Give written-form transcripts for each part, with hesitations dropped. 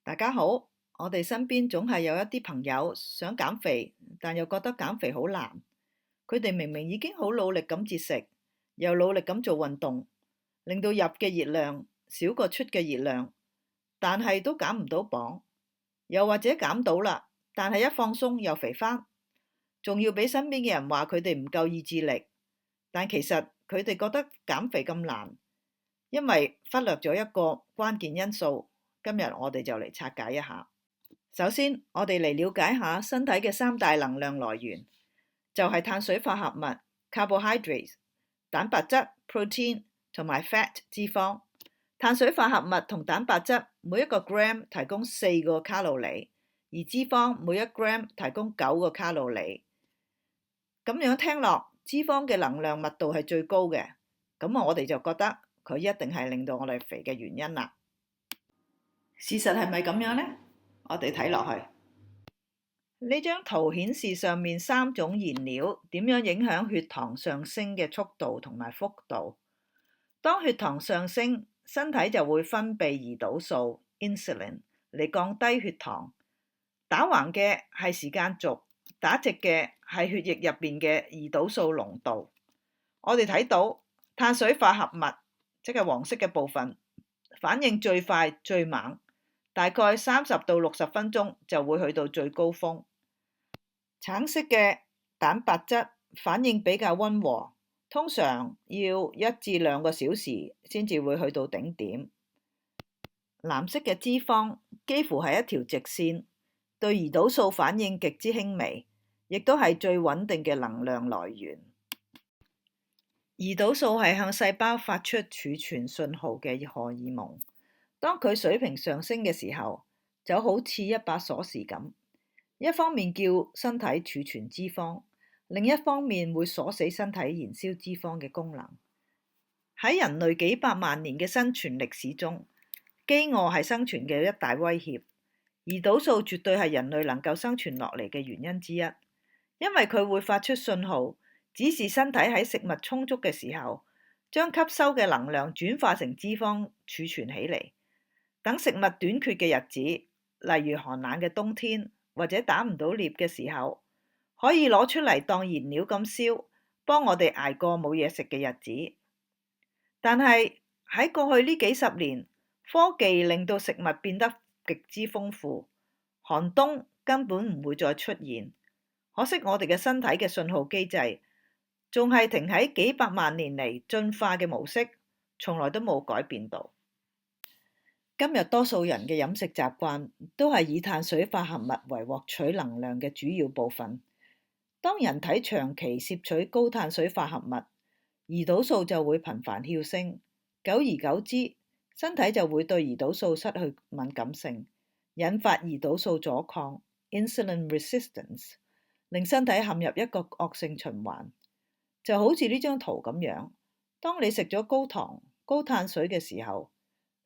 大家好，我哋身邊總係有一啲朋友想減肥，但又覺得減肥好難。佢哋明明已經好努力咁節食，又努力咁做運動，令到入嘅熱量少過出嘅熱量，但係都減唔到磅。又或者減到啦，但係一放鬆又肥返，仲要俾身邊嘅人話佢哋唔夠意志力。但其實佢哋覺得減肥咁難，因為忽略咗一個關鍵因素。今日我哋就嚟拆解一下。首先，我哋嚟了解下身體嘅三大能量來源，就係碳水化合物 （carbohydrates）、蛋白質 （protein） 同埋 fat 脂肪。碳水化合物同蛋白質每一個 gram 提供4個卡路里，而脂肪每一 gram 提供9個卡路里。咁樣聽落，脂肪嘅能量密度係最高嘅，咁我哋就覺得佢一定係令到我哋肥嘅原因啦。事實係咪咁樣呢？我哋睇落去，呢張圖顯示上面3種燃料點樣影響血糖上升嘅速度同埋幅度。當血糖上升，身體就會分泌胰島素 （insulin） 嚟降低血糖。打橫嘅係時間軸，打直嘅係血液入邊嘅胰島素濃度。我哋睇到碳水化合物，即係黃色嘅部分，反應最快最猛，大概30到60分鐘就會去到最高峰。橙色嘅蛋白質反應比較溫和，通常要1至2個小時先至會去到頂點。藍色嘅脂肪幾乎係一條直線，對胰島素反應極之輕微，亦都係最穩定嘅能量來源。胰島素係向細胞發出儲存信號嘅荷爾蒙，當佢水平上升嘅時候，就好似一把鎖匙咁，一方面叫身體儲存脂肪，另一方面會鎖死身體燃燒脂肪嘅功能。喺人類幾百萬年嘅生存歷史中，飢餓係生存嘅一大威脅。胰島素絕對係人類能夠生存落嚟嘅原因之一，因為佢會發出信號，指示身體喺食物充足嘅時候，將吸收嘅能量轉化成脂肪儲存起嚟。等食物短缺嘅日子，例如寒冷嘅冬天或者打唔到獵嘅時候，可以攞出嚟當燃料咁燒，幫我哋捱過冇嘢食嘅日子。但係喺過去呢幾十年，科技令到食物變得極之豐富，寒冬根本唔會再出現。可惜我哋嘅身體嘅信號機制仲係停喺幾百萬年嚟進化嘅模式，從來都冇改變到。今日多數人嘅飲食習慣都係以碳水化合物為獲取能量嘅主要部分。當人體長期攝取高碳水化合物，胰島素就會頻繁飆升，久而久之，身體就會對胰島素失去敏感性，引發胰島素阻抗 （insulin resistance）， 令身體陷入一個惡性循環。就好似呢張圖咁樣，當你食咗高糖、高碳水嘅時候，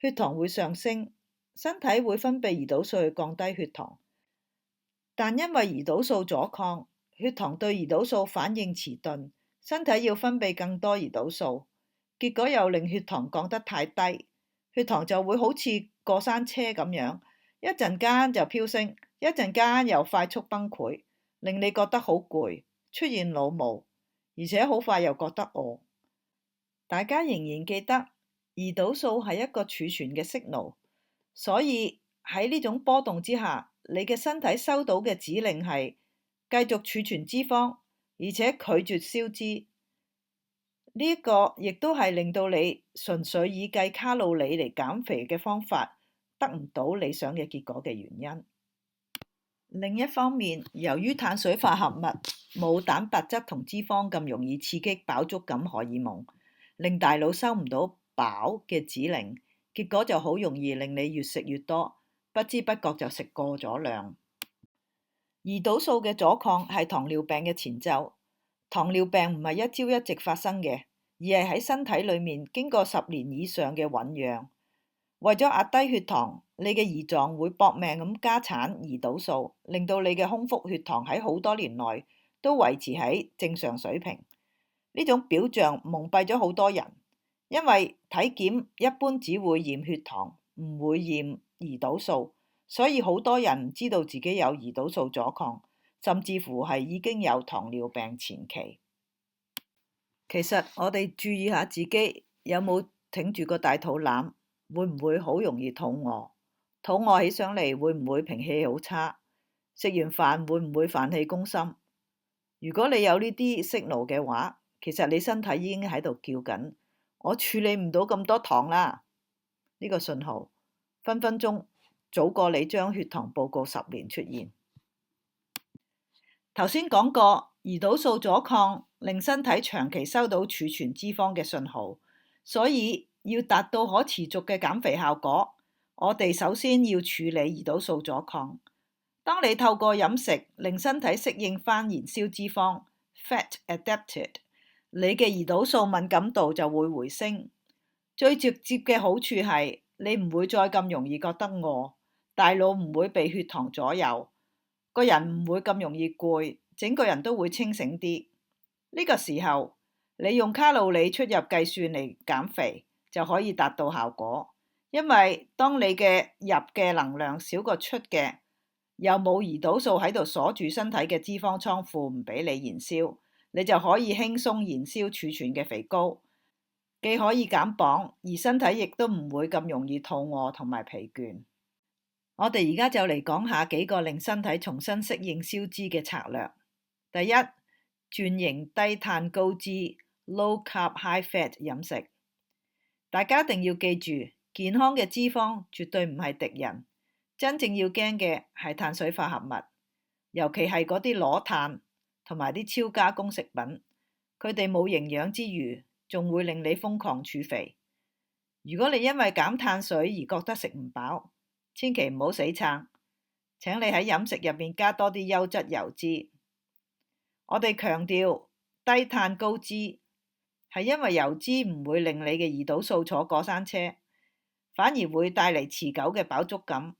血糖會上升，身體會分泌胰島素去降低血糖，但因為胰島素阻抗，血糖對胰島素反應遲鈍，身體要分泌更多胰島素，結果又令血糖降得太低，血糖就會好似過山車咁樣，一陣間就飆升，一陣間又快速崩潰，令你覺得好攰，出現腦霧，而且好快又覺得餓。大家仍然記得胰島素係一個儲存嘅signal，所以喺呢種波動之下，你嘅身體收到嘅指令係繼續儲存脂肪，而且拒絕燒脂。呢一個亦都係令到你純粹以計卡路里嚟減肥嘅方法得唔到理想嘅結果嘅原因。另一方面，由於碳水化合物冇蛋白質同脂肪咁容易刺激飽足感荷爾蒙，令大腦收唔到飽嘅指令，結果就好容易令你越食越多，不知不覺就食過咗量。胰島素嘅阻抗係糖尿病嘅前奏。糖尿病唔係一朝一夕發生嘅，而係喺身體裏面經過10年以上嘅醖釀。為咗壓低血糖，你嘅胰臟會搏命咁加產胰島素，令到你嘅空腹血糖喺好多年內都維持喺正常水平。呢種表象蒙蔽咗好多人，因為體檢一般只會驗血糖，唔會驗胰島素，所以好多人唔知道自己有胰島素阻抗，甚至乎係已經有糖尿病前期。其實我哋注意下自己有冇挺住個大肚腩，會唔會好容易肚餓？肚餓起上嚟會唔會脾氣好差？食完飯會唔會飯氣攻心？如果你有呢啲signal嘅話，其實你身體已經喺度叫緊，我處理唔到咁多糖啦。呢個信號分分鐘早過你將血糖報告10年出現。頭先講過，胰島素阻抗令身體長期收到儲存脂肪嘅信號，所以要達到可持續嘅減肥效果，我哋首先要處理胰島素阻抗。當你透過飲食令身體適應返燃燒脂肪 （fat adapted），你嘅胰島素敏感度就會回升。最直接嘅好處係你唔會再咁容易覺得餓，大腦唔會被血糖左右，個人唔會咁容易攰，整個人都會清醒啲。呢個時候，你用卡路里出入計算嚟減肥就可以達到效果，因為當你嘅入嘅能量少過出嘅，又冇胰島素喺度鎖住身體嘅脂肪倉庫唔俾你燃燒，你就可以輕鬆燃燒儲存嘅肥膏，既可以減磅，而身體亦都唔會咁容易肚餓同埋疲倦。我哋而家就嚟講下幾個令身體重新適應燒脂嘅策略。第一，轉型低碳高脂 （low carb high fat） 飲食。大家一定要記住，健康嘅脂肪絕對唔係敵人。真正要驚嘅係碳水化合物，尤其係嗰啲裸碳同埋啲超加工食品，佢哋冇營養之餘，仲會令你瘋狂儲肥。如果你因為減碳水而覺得食唔飽，千祈唔好死撐。請你喺飲食入面加多啲優質油脂。我哋強調低碳高脂，係因為油脂唔會令你嘅胰島素坐過山車，反而會帶嚟持久嘅飽足感。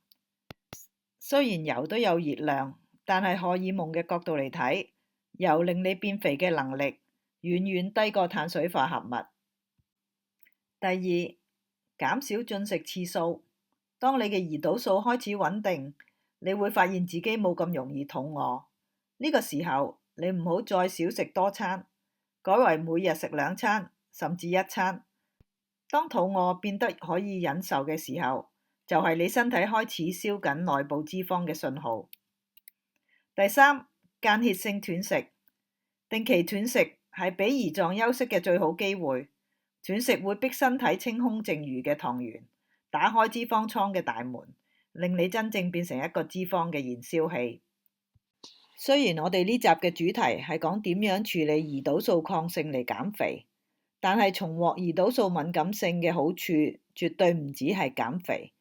雖然油都有熱量，但係荷爾蒙嘅角度嚟睇，油令你變肥嘅能力遠遠低過碳水化合物。第二，減少進食次數。當你嘅胰島素開始穩定，你會發現自己冇咁容易肚餓。呢個時候，你唔好再少食多餐，改為每日食2餐，甚至1餐。當肚餓變得可以忍受嘅時候，就係你身體開始燒緊內部脂肪嘅信號。第三，間歇性斷食。定期斷食係俾胰臟休息嘅最好機會。斷食會逼身體清空剩餘嘅糖原，打開脂肪倉嘅大門，令你真正變成一個脂肪嘅燃燒器。雖然我哋呢集嘅主題係講點樣處理胰島素抗性嚟減肥，但係重獲胰島素敏感性嘅好處絕對唔止係減肥，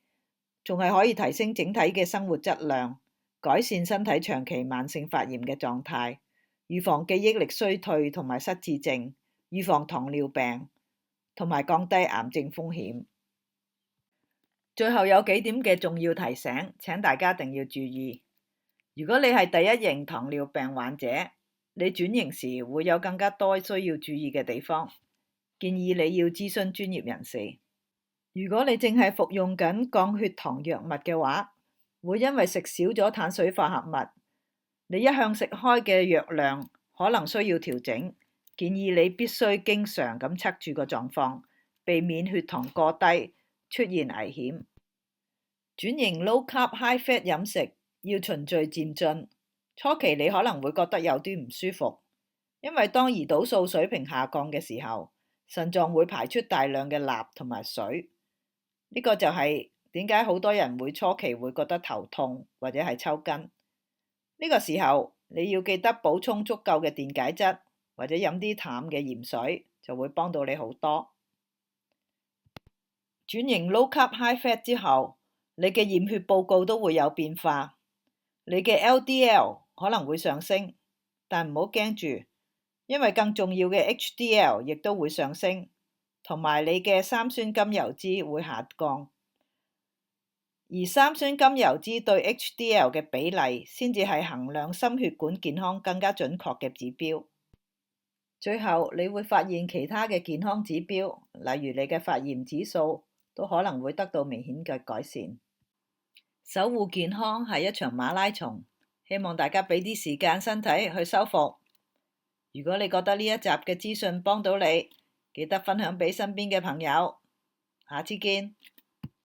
仲係可以提升整體嘅生活質量，改善身體長期慢性發炎嘅狀態，預防記憶力衰退同埋失智症，預防糖尿病，同埋降低癌症風險。最後有幾點嘅重要提醒，請大家一定要注意。如果你係第1型糖尿病患者，你轉型時會有更加多需要注意嘅地方，建議你要諮詢專業人士。如果你正係服用緊降血糖藥物嘅話，會因為食少咗碳水化合物，你一向食開嘅藥量可能需要調整，建議你必須經常咁測住個狀況，避免血糖過低出現危險。轉型 low carb high fat 飲食要循序漸進，初期你可能會覺得有啲唔舒服，因為當胰島素水平下降嘅時候，腎臟會排出大量嘅鈉同埋水。呢個就係點解好多人會初期會覺得頭痛或者係抽筋。呢個時候你要記得補充足夠嘅電解質，或者飲啲淡嘅鹽水，就會幫到你好多。轉型 low carb high fat 之後，你嘅驗血報告都會有變化，你嘅 LDL 可能會上升，但唔好驚住，因為更重要嘅 HDL 亦都會上升，同埋你嘅三酸甘油脂會下降。而三酸甘油脂對 HDL 嘅比例先至係衡量心血管健康更加準確嘅指標。最後你會發現其他嘅健康指標，例如你嘅發炎指數，都可能會得到明顯嘅改善。守護健康係一場馬拉松，希望大家俾啲時間身體去修復。如果你覺得呢一集嘅資訊幫到你，記得分享俾身邊嘅朋友。下次見。